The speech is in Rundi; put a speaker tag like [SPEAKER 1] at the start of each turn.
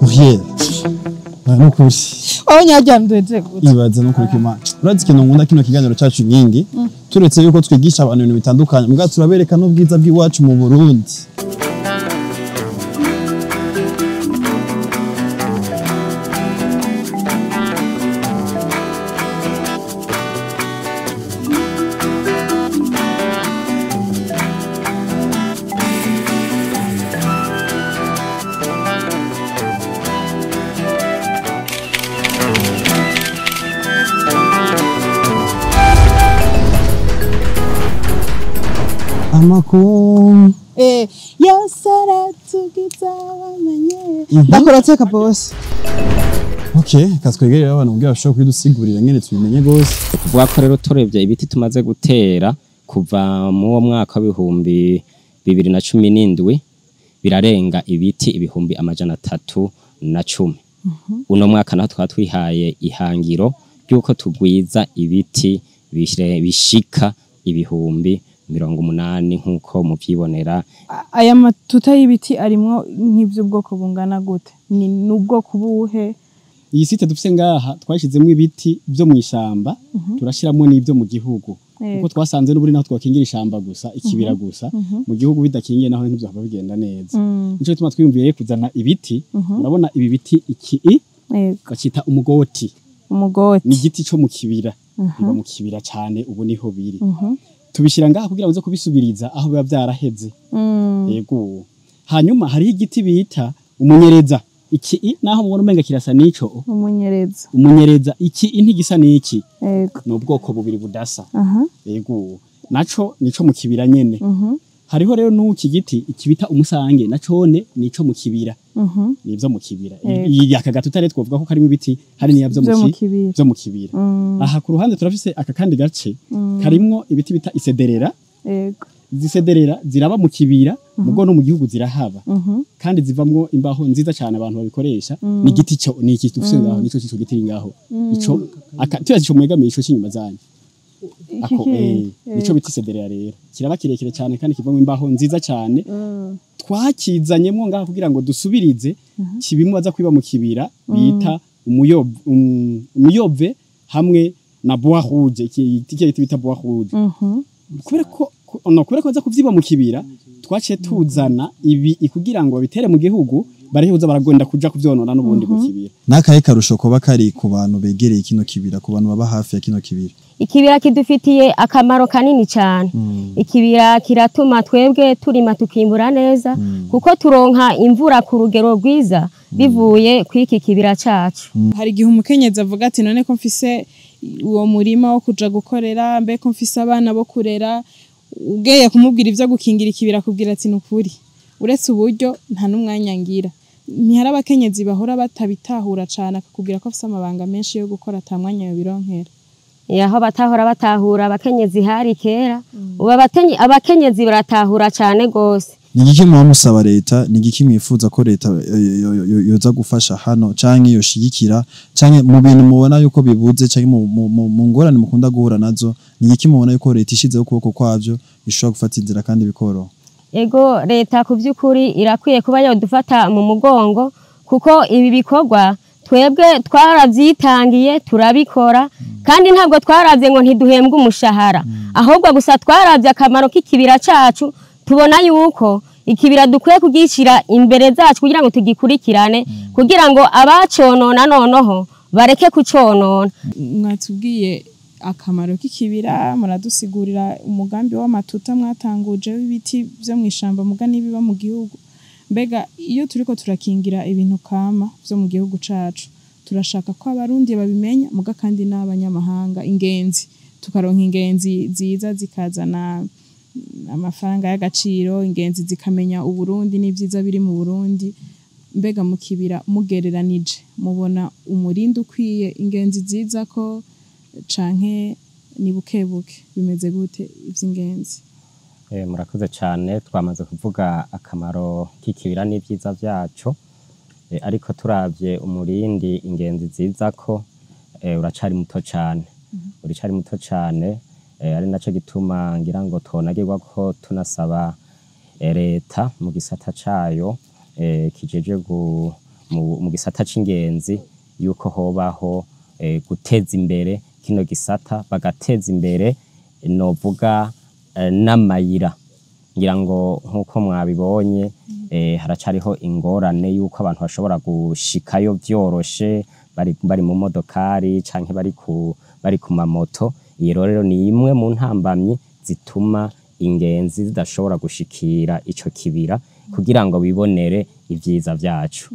[SPEAKER 1] Muriel. Nukuri.
[SPEAKER 2] Aho nyajyandweze gute.
[SPEAKER 1] Ibaza nukuri kima. Urazi ikintu nkunda kino kiganiro cyacu nyingi. Turetse yuko twigisha abantu ibintu bitandukanye, mbwa turabereka n'ubwiza bw'iwacu mu Burundi. Amakum
[SPEAKER 2] yasara tugiza wamenye ndakorateka boss.
[SPEAKER 1] Okay, katwegerera abantu ubwo bashobora kwidusigurira ngene tubimenye gose.
[SPEAKER 3] Kuvuga ko rero turebye ibiti tumaze gutera kuva mu mwaka w'ibihumbi 2017 birarenga ibiti ibihumbi 310. Uno mwaka naho twatwihaye ihangiro ryuko tugwiza ibiti bishika ibihumbi 80 nkuko muvyibonera.
[SPEAKER 2] Aya matuta y'ibiti arimwo nk'ivy'ubwoko bungana gute? Ni n'ubwoko buhe?
[SPEAKER 4] Iyi site dufise ngaha twashizemo ibiti byo mu ishamba, turashiramo n'ibyo mu gihugu. Kuko twasanze n'uburi naho twakingira ishamba gusa, ikibira gusa, mu gihugu bidakingiye naho n'ibyo haba bigenda neza. Nico bituma twiyumviye kuzana ibiti, urabona ibi biti iki bacita umugoti.
[SPEAKER 2] Umugoti
[SPEAKER 4] ni igiti cyo mu kibira, biba mu kibira cyane ubu niho biri. Tubishira ngaha kugira ngo kubisubiriza aho biba byaraheze. Yego. Hanyuma hari igiti bita umunyereza. Iki naho mubona umenga kirasa nico. Umunyereza iki ntigisa niki.
[SPEAKER 2] Yego.
[SPEAKER 4] No bwoko bubiri budasa. Yego. Naco nico mu kibira nyene. Hariho rero n'uki giti ikibita umusange nacone nico mu kibira. Nivyo mu kibira. Iyi akagatuta rero twovuga ko karimo ibiti hari niyavyo mu kibira. Aha ku ruhande turafise aka kandi gace karimwo ibiti bita isederera.
[SPEAKER 2] Yego.
[SPEAKER 4] Zisederera ziraba mu kibira mugo no mu gihugu zirahaba. Kandi zivamwo imbaho nziza cyane abantu babikoresha. Ni giti cyo ni iki tufise ngaho nico cyo giti ngaho. Ico tuyasho mwegamisho cy'inyuma zanyu. Ako nico biti sederera rero kiraba kirekire cyane kandi kivamo imbaho nziza cyane. Twakizanyemo ngaho kugira ngo dusubirize kibimwe baza kwiba mu kibira bita umuyove hamwe na bois rouge iki bita bois rouge. Kubera ko baza kuvyiba mu kibira twaciye tuzana ibi kugira ngo babitere mu gihugu barihuza baragonda kuja kuvyonona n'ubundi mu kibira.
[SPEAKER 1] Nakaye karusho ko bakari ku bantu begereye kino kibira, ku bantu baba hafi ya kino kibira.
[SPEAKER 5] Ikibira kidufitiye akamaro kanini cyane. Ikibira kiratuma twebwe turima tukimbura neza kuko turonka imvura ku rugero rwiza bivuye kwiki kibira cacu.
[SPEAKER 2] Hari gihe umukenyezi avuga ati none ko mfise uwo murima wo kuja gukorera mbe ko mfise abana bo kurera, ugeye kumubwira ivyo gukingira ikibira kubwira ati nukuri uretse uburyo nta numwanya ngira. Ntihari abakenyezi bahora batabitahura cyane akakubwira ko afise amabanga menshi yo gukora atamwanya yo bironkera.
[SPEAKER 5] Yaho batahora batahura abakenyezi hari kera uba abakenyezi baratahura cyane gose.
[SPEAKER 1] Nigiki musaba leta, nigiki mwifuza ko leta yoza gufasha hano canke yoshigikira canke mu bintu mubona yuko bibuze canke mu ngorane mukunda guhura nazo, nigiki mubona yuko leta ishizeho ukuboko kwavyo ishobora gufata inzira kandi bikoro?
[SPEAKER 5] Ego leta ku by'ukuri irakwiye kuba yodufata mu mugongo kuko ibi bikorwa twebwe twaravyitangiye turabikora kandi ntabwo twaravye ngo ntiduhembwe umushahara, ahubwo gusa twaravye akamaro k'ikibira cacu tubona yuko ikibira dukwiye kugishira imbere zacu kugira ngo tugikurikirane kugira ngo abaconona noneho bareke kuconona.
[SPEAKER 2] Mwatubwiye akamaro k'ikibira muradusigurira umugambi w'amatuta mwatanguje w'ibiti byo mwishamba mugani biba mu gihugu. Mbega iyo turiko turakingira ibintu kama byo mu gihugu cacu turashaka ko abarundi babimenya muga kandi n'abanyamahanga ingenzi tukaronka ingenzi ziza zikazana amafaranga y'agaciro, ingenzi zikamenya uburundi n'ivyiza biri mu Burundi. Mbega mu kibira mugereranije mubona umurindi ukwiye ingenzi ziza ko canke ni bukebuke bimeze gute ivy'ingenzi?
[SPEAKER 3] Murakoze cyane twamaze kuvuga akamaro k'ikibira n'ivyiza vyacu, ariko turavye umurindi ingenzi ziza ko uracari muto cyane. Uracari muto cyane ari naco gituma ngira ngo tonagirwa ko tunasaba leta mu gisata cayo kijeje mu gisata c'ingenzi yuko hobaho guteza imbere kino gisata, bagateza imbere novuga n'amayira, ngira ngo nkuko mwabibonye haracariho ingorane yuko abantu bashobora gushikayo vyoroshe bari mu modokari canke bari ku mamoto. Iyo rero ni imwe mu ntambamyi zituma ingenzi zidashobora gushikira ico kibira kugira ngo bibonere ivyiza vyacu.